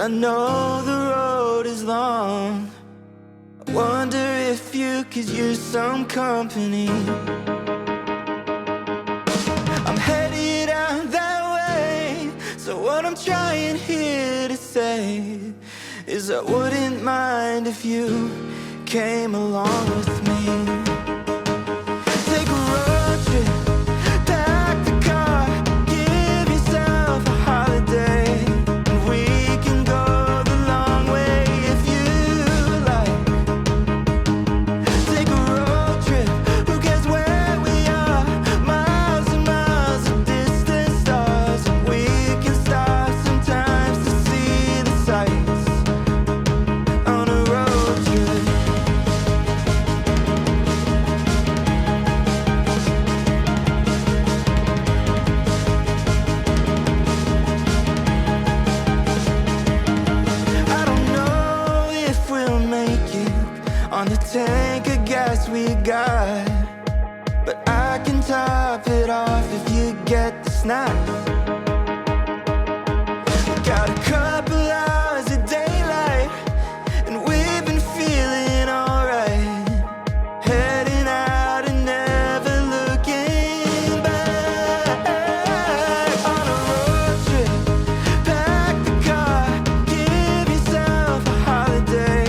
I know the road is long. I wonder if you could use some company. I'm headed out that way, so what I'm trying here to say is I wouldn't mind if you came along with me. Take a road trip, pack the car, give yourself a holiday, and we can go the long way if you like. Take a road trip, who cares where we are, miles and miles of distant stars, and we can stop sometimes to see the sights on a road trip. I don't know if we'll make it on the tank of gas we got, but I can top it off if you get the snacks. We got a couple hours of daylight, and we've been feeling alright, heading out and never looking back. On a road trip, pack the car, give yourself a holiday,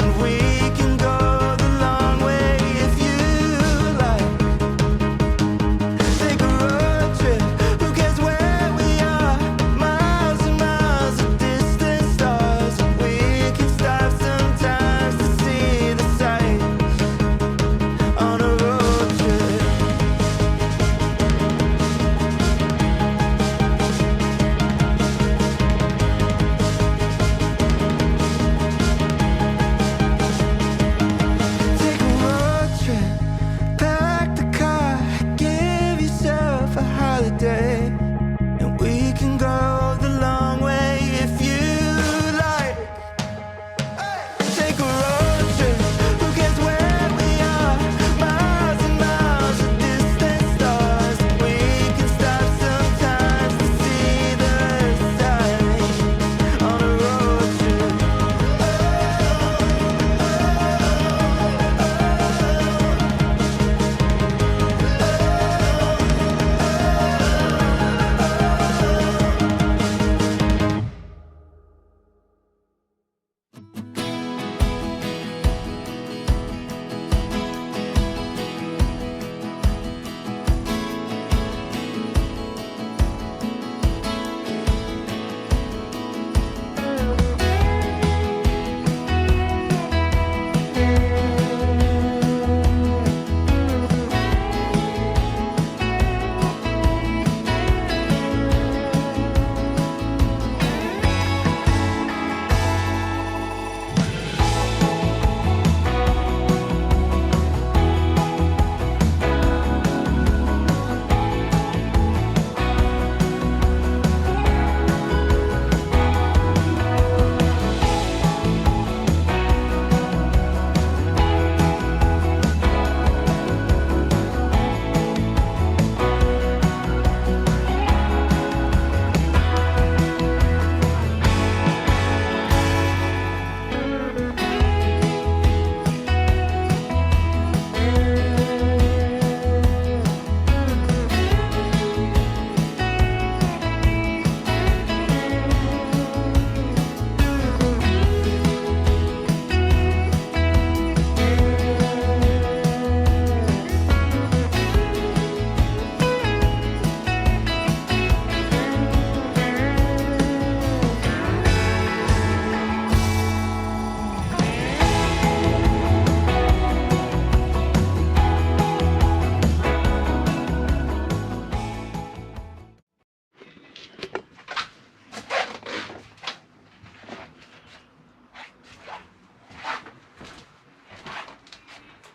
and we can go the long way if you like. Take a road trip, who cares where we are, miles and miles of distant stars, and we can stop sometimes to see the sights on a road trip. Take a road trip, pack the car, give yourself a holiday, and we can go the long way if you like. Take a road trip, who cares where we are, miles and miles of distant stars, and we can stop sometimes to see the sights on a road trip.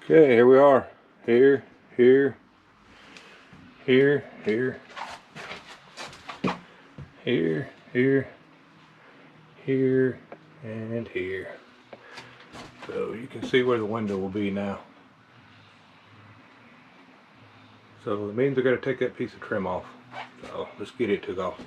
Okay, here we are. Here, here, here, here, here, here, here, and here. So you can see where the window will be now. So it means I got to take that piece of trim off. So let's get it took off.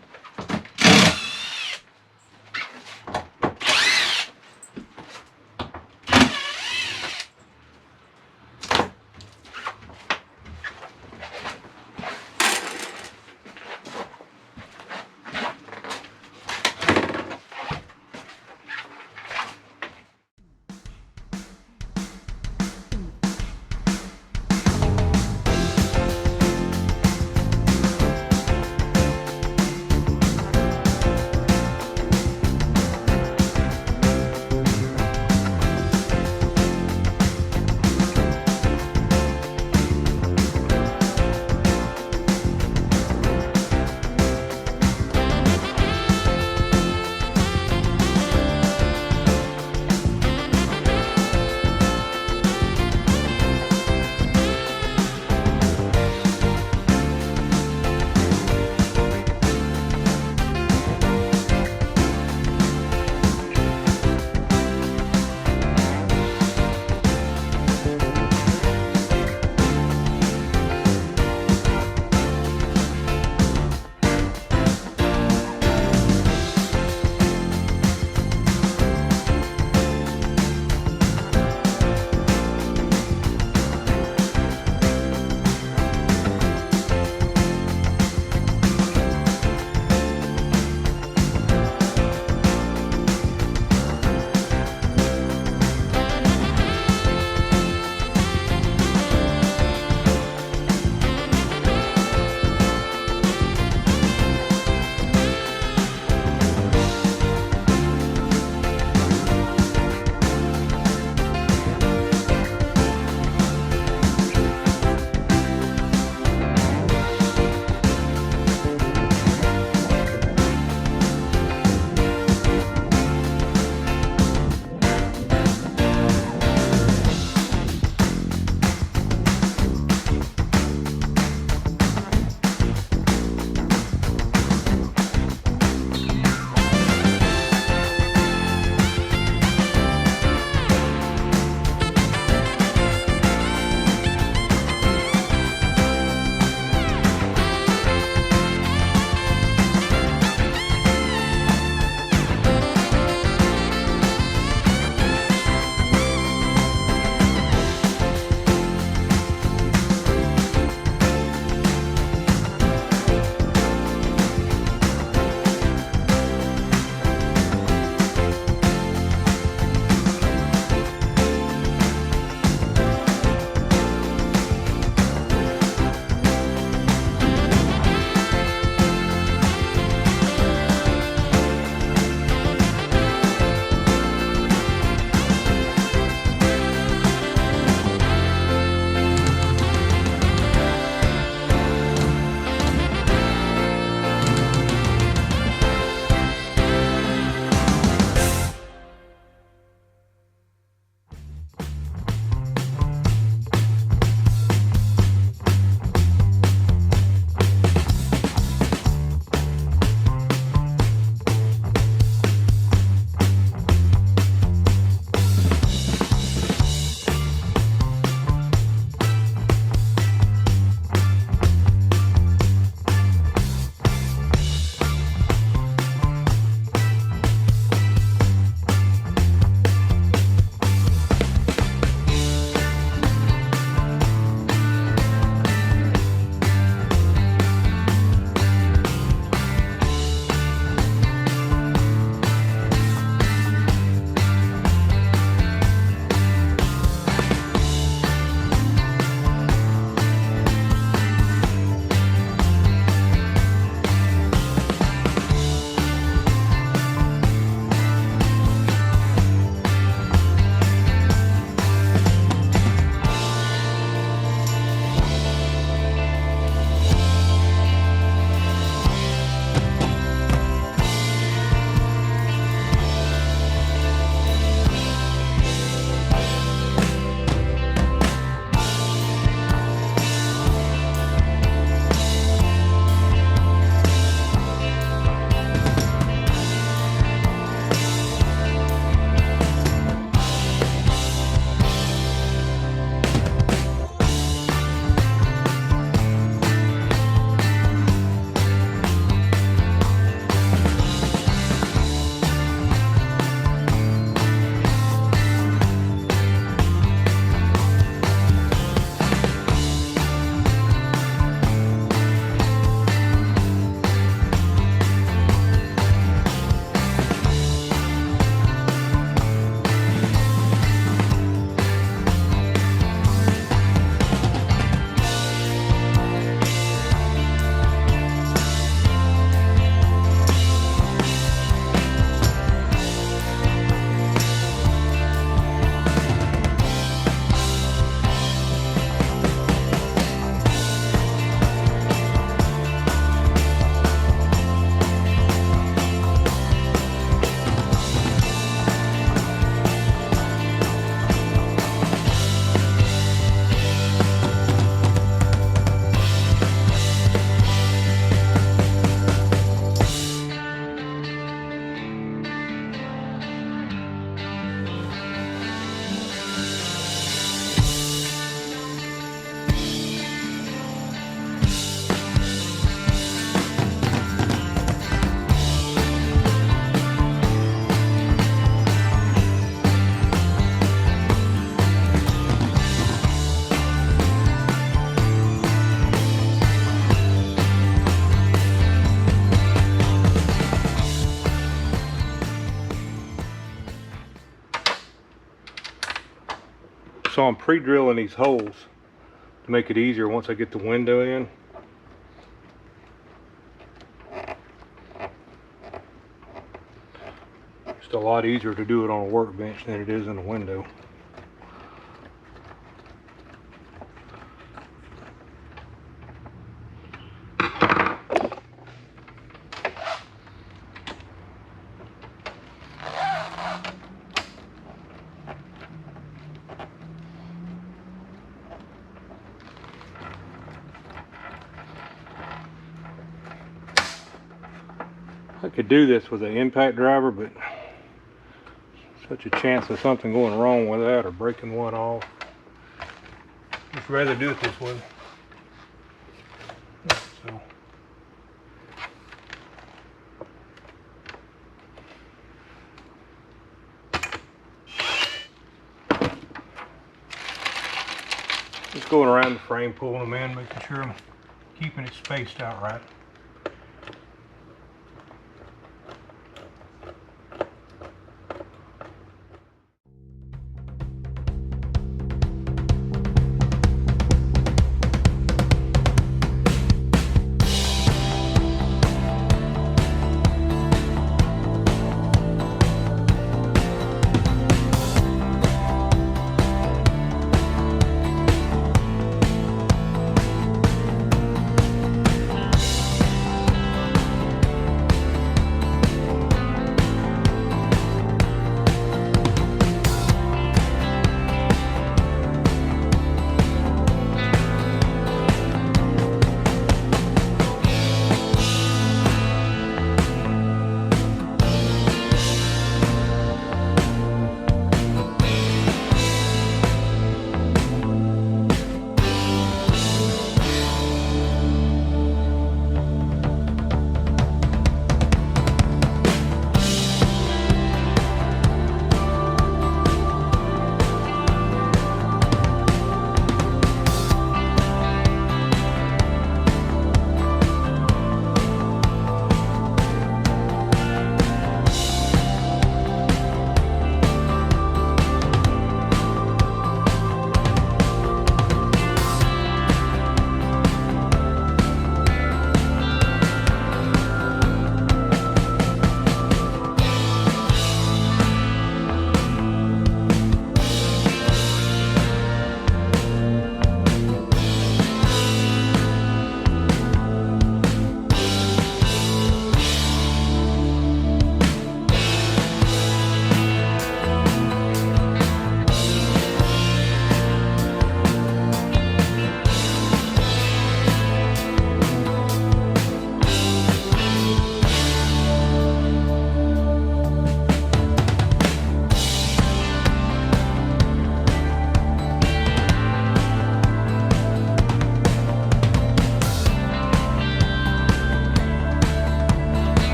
So I'm pre-drilling these holes to make it easier once I get the window in. It's a lot easier to do it on a workbench than it is in a window. I could do this with an impact driver, but such a chance of something going wrong with that or breaking one off. Just rather do it this way. So. Just going around the frame, pulling them in, making sure I'm keeping it spaced out right.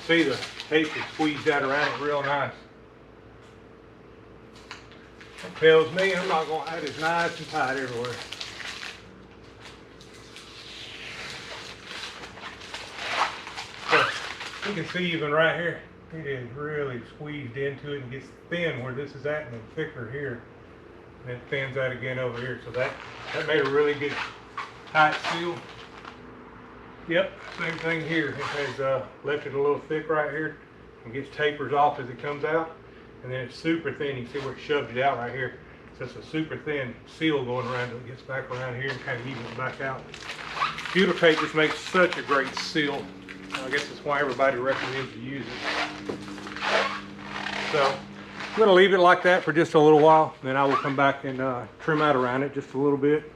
See, the tape is squeezed out around it real nice. That tells me I'm not going to have it nice and tight everywhere. So, you can see even right here, it is really squeezed into it and gets thin where this is at and then thicker here. And it thins out again over here. So that made a really good tight seal. Yep, same thing here. It has left it a little thick right here and gets tapers off as it comes out. And then it's super thin. You can see where it shoved it out right here. So it's a super thin seal going around till it gets back around here and kind of evens back out. Butyl tape just makes such a great seal. I guess that's why everybody recommends to use it. So I'm going to leave it like that for just a little while. Then I will come back and trim out around it just a little bit.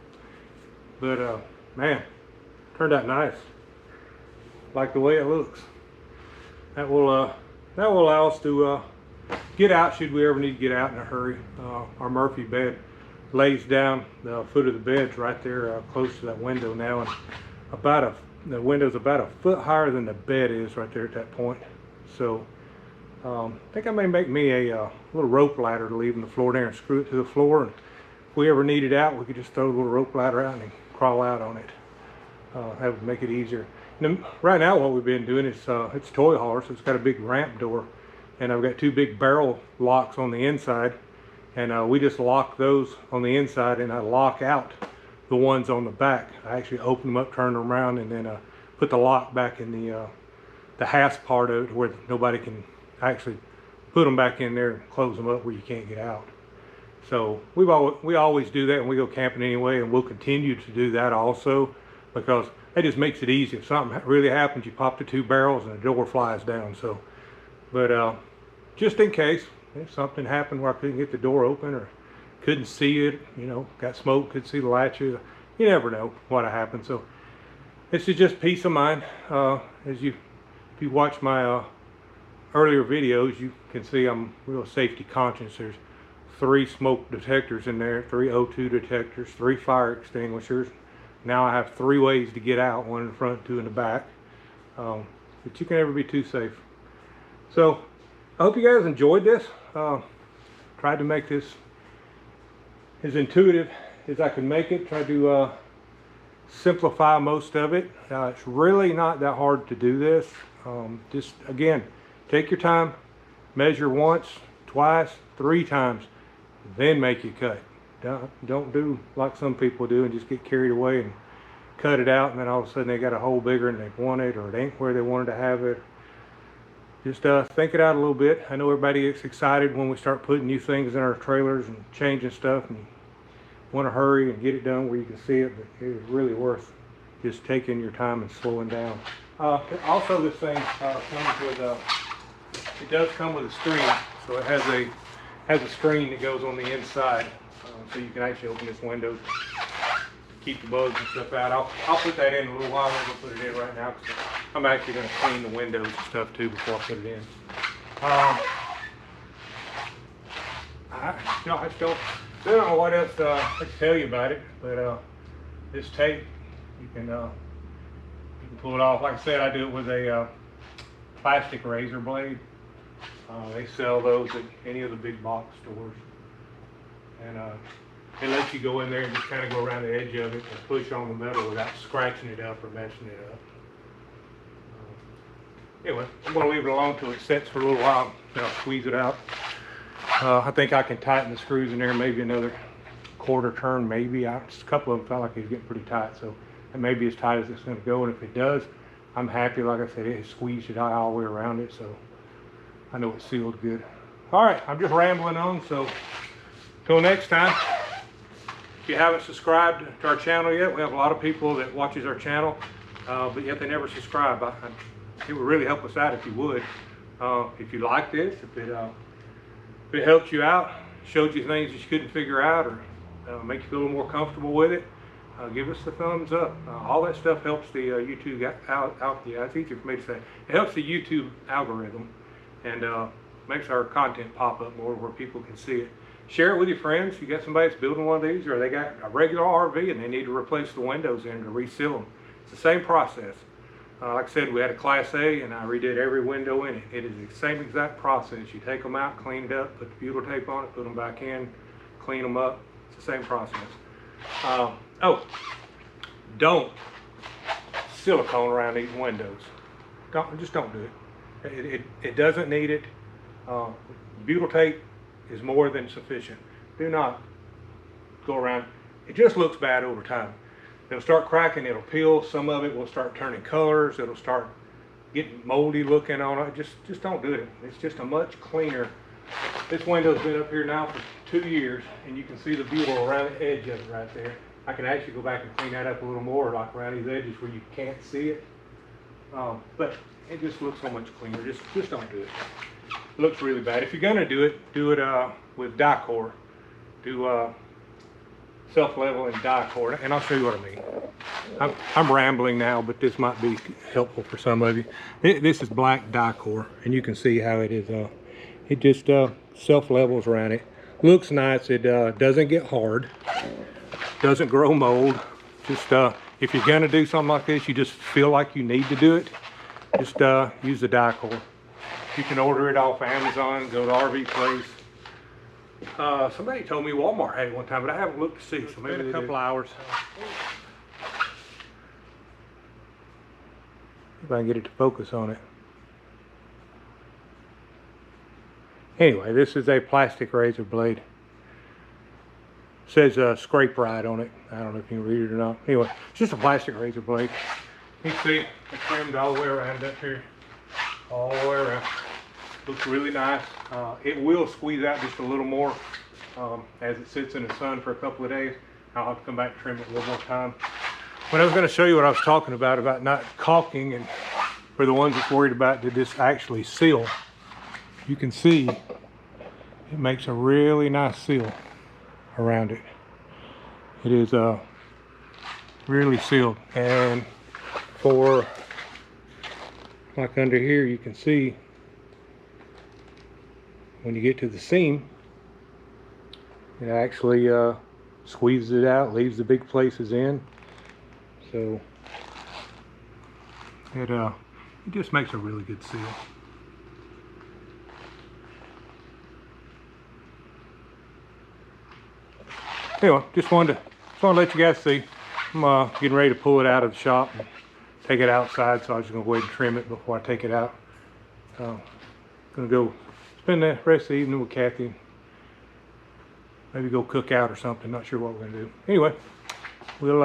But man, turned out nice. Like the way it looks. That will allow us to get out should we ever need to get out in a hurry. Our Murphy bed lays down, the foot of the bed's right there close to that window now, and the window's about a foot higher than the bed is right there at that point. So I think I may make me a little rope ladder to leave on the floor there and screw it to the floor, and if we ever need it out, we could just throw the little rope ladder out and crawl out on it. That would make it easier. And right now what we've been doing is it's toy hauler, so it's got a big ramp door, and I've got two big barrel locks on the inside, and we just lock those on the inside, and I lock out the ones on the back. I actually open them up, turn them around, and then put the lock back in the hasp part of it where nobody can actually put them back in there and close them up where you can't get out. So we always do that when we go camping anyway, and we'll continue to do that also, because it just makes it easy. If something really happens, you pop the two barrels and the door flies down. So, but just in case if something happened where I couldn't get the door open or couldn't see it, you know, got smoke, could see the latches, you never know what happened. So this is just peace of mind. If you watch my earlier videos, you can see I'm real safety conscious. There's 3 smoke detectors in there, 3 O2 detectors, 3 fire extinguishers. Now I have 3 ways to get out, 1 in the front, 2 in the back. But you can never be too safe. So I hope you guys enjoyed this. Tried to make this as intuitive as I could make it. Tried to simplify most of it. It's really not that hard to do this. Just again, take your time, measure once, twice, 3 times, then make your cut. Don't do like some people do and just get carried away and cut it out, and then all of a sudden they got a hole bigger than they want it, or it ain't where they wanted to have it. Just think it out a little bit. I know everybody gets excited when we start putting new things in our trailers and changing stuff, and you want to hurry and get it done where you can see it, but it is really worth just taking your time and slowing down. Also, this thing comes with it does come with a screen, so it has a screen that goes on the inside, so you can actually open this window to keep the bugs and stuff out. I'll put that in a little while. I'm gonna put it in right now because I'm actually gonna clean the windows and stuff too before I put it in. I just don't know what else I can tell you about it, but this tape, you can pull it off. Like I said, I do it with a plastic razor blade. They sell those at any of the big box stores, and it lets you go in there and just kind of go around the edge of it and push on the metal without scratching it up or messing it up. Anyway, I'm going to leave it alone until it sets for a little while, then I'll squeeze it out. I think I can tighten the screws in there maybe another quarter turn, maybe. Just a couple of them felt like it was getting pretty tight, so it may be as tight as it's going to go, and if it does, I'm happy. Like I said, it squeezed it out all the way around it, so I know it's sealed good. All right, I'm just rambling on, so till next time. If you haven't subscribed to our channel yet, we have a lot of people that watches our channel, but yet they never subscribe. It would really help us out if you would. If you like this, if it helps you out, showed you things that you couldn't figure out, or make you feel a little more comfortable with it, give us the thumbs up. All that stuff helps the YouTube it's easier for me to say. It helps the YouTube algorithm and makes our content pop up more where people can see it. Share it with your friends. You got somebody that's building one of these, or they got a regular RV and they need to replace the windows in to reseal them. It's the same process. Like I said, we had a Class A and I redid every window in it. It is the same exact process. You take them out, clean it up, put the butyl tape on it, put them back in, clean them up. It's the same process. Don't silicone around these windows. Just don't do it. It doesn't need it. Butyl tape is more than sufficient. Do not go around. It just looks bad over time. It'll start cracking, it'll peel, some of it will start turning colors, it'll start getting moldy looking on it. Just don't do it. It's just a much cleaner. This window's been up here now for 2 years, and you can see the butyl around the edge of it right there. I can actually go back and clean that up a little more, like around these edges where you can't see it. But it just looks so much cleaner. Just don't do it. It looks really bad. If you're gonna do it with Dicor. Do self-level and Dicor, and I'll show you what I mean. I'm rambling now, but this might be helpful for some of you. This is black Dicor, and you can see how it is. It just self-levels around it. Looks nice. It doesn't get hard. Doesn't grow mold. Just if you're gonna do something like this, you just feel like you need to do it, just use the Dicor. You can order it off Amazon, go to RV Place. Somebody told me Walmart had it one time, but I haven't looked to see, so maybe a couple hours. If I can get it to focus on it. Anyway, this is a plastic razor blade. It says scrape ride on it. I don't know if you can read it or not. Anyway, it's just a plastic razor blade. You can see it's trimmed all the way around up here. All the way around. Looks really nice. It will squeeze out just a little more as it sits in the sun for a couple of days. I'll have to come back and trim it a little more time. But I was going to show you what I was talking about not caulking, and for the ones that's worried about did this actually seal. You can see it makes a really nice seal around it. It is really sealed, and for like under here you can see when you get to the seam it actually squeezes it out, leaves the big places in, so it just makes a really good seal. Anyway, just wanted to let you guys see. I'm getting ready to pull it out of the shop and take it outside, so I was just gonna go ahead and trim it before I take it out. Gonna go spend the rest of the evening with Kathy. Maybe go cook out or something. Not sure what we're gonna do. Anyway, we'll